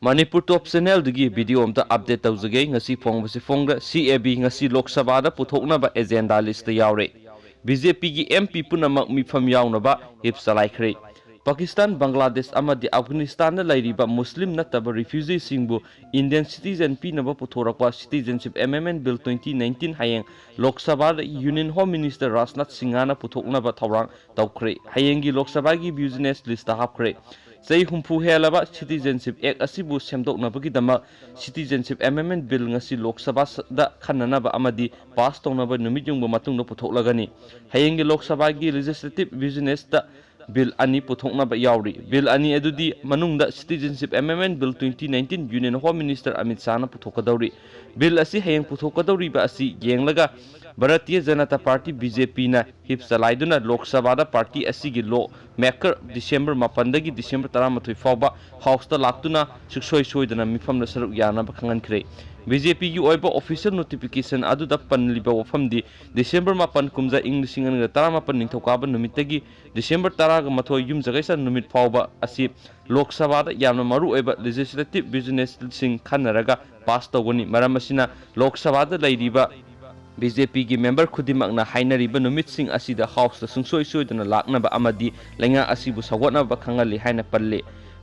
Manipur Top Channel digi video amta update tawjage ngasi fongbasi fongda CAB ngasi Lok Sabha da puthoknaba agenda list yaure BJP gi MP punamak mifam yawnaba hip salaikhre Pakistan Bangladesh amadi Afghanistan da lairiba Muslim nataba refugee singbu Indian citizen pinaba puthorakwa Citizenship Amendment Bill 2019 hayeng Lok Sabha da Union Home Minister Rajnath Singhana puthoknaba thawrang tawkhre hayengi Lok Sabha gi business list ta hapkhre Say humpu helaba Citizenship Act asibu semdoknabagi dama Citizenship Amendment Bill ngasi Lok Sabha da khananaba amadi pass tongnaba numit yungba matungna puthoklagani hayengi Lok Sabha gi legislative business da Bill ani puthoknaba yauri Bill ani adudi manungda Citizenship Amendment Bill 2019 Union Home Minister Amit Shah na puthokadauri Bill asi hayeng puthokadauri ba asi yenglaga Bharatiya Janata Party BJP na hip salaiduna Lok Sabha da party asigi law maker December 8 dagi December 13 fawba house ta laktuna suksoi soidana mifamna saruk yana ba khangankre BJP gi oiba official notification adu da panliba wafamdi December 8 kumja English singa 18 ningthokaba numitagi December 10 ga mathoi yum jagaisa numit fawba asi Lok Sabha da yamna maru oiba legislative business sing khanaraga pass tawgani maramasina Lok Sabha da lairiba BJP की member खुदिमकना हाइनरिबा नुमितसिंग असिदा house सुंगसोय सोयदना लाकनबा अमदी लेंगा असिबु सगवतनबा खंगली हाइना पल्ले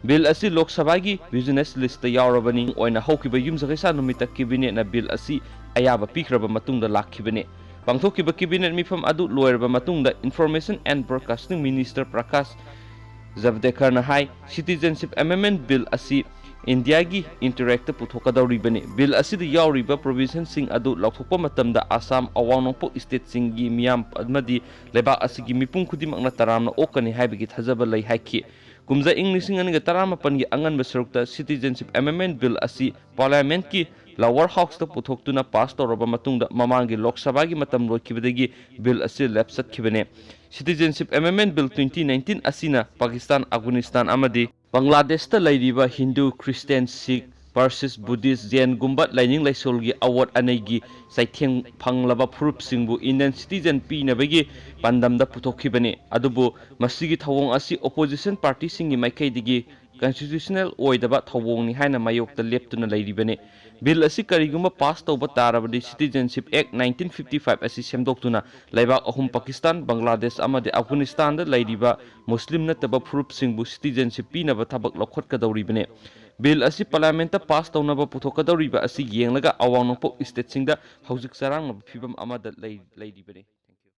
bill असि लोक सभा की business list यावरबनी ओइना हौकिबा युमजगैसा नुमित cabinet ना bill असि अयाबा पिखरबा मतुंगदा लाखिबने पांगथोकिबा cabinet मिफम अदु लोयरबा मतुंगदा information and broadcasting minister Prakash Javadekar ना हाई सिटीजनशिप अमेंडमेंट बिल असि India gi interact puthokadawri bane bill asida yawriba provision sing adu laukthokpa matamda Assam awangnongpo state sing gi miyam amadi leba asigi mipung khudimakna taramna okani haibagi thajaba lai haiki kumja English ngan ga taramapan gi angan basrukta citizenship amendment bill asi parliament ki lower house ta puthoktuna pass toroba matungda mamangi Lok Sabha gi matam loikibadagi bill asi lapsat khibane citizenship amendment bill 2019 asina Pakistan Afghanistan amadi Bangladesh ta lairiba Hindu Christian Sikh versus Buddhist Jain gumbat laining laisolgi award anegi saitheng phanglaba phurup singbu Indian citizen pi nabagi pandamda putokhibane adubu masigi thawong asi opposition party singi maikai digi constitutional oidaba thawong ni haina mayokta leptuna lairibane bill asi kariguma pass tawba tarabadi Citizenship Act 1955 asi semdoktuna laibak ahum Pakistan Bangladesh amade Afghanistan da lairiba Muslim nataba phurup singbu citizenship pinaba thabak lokhot kadawribane bill asi parliament ta pass tawnaba puthokadawriba asi yenglaga awangnongpo state singda hojik sarang phibam amada lairibane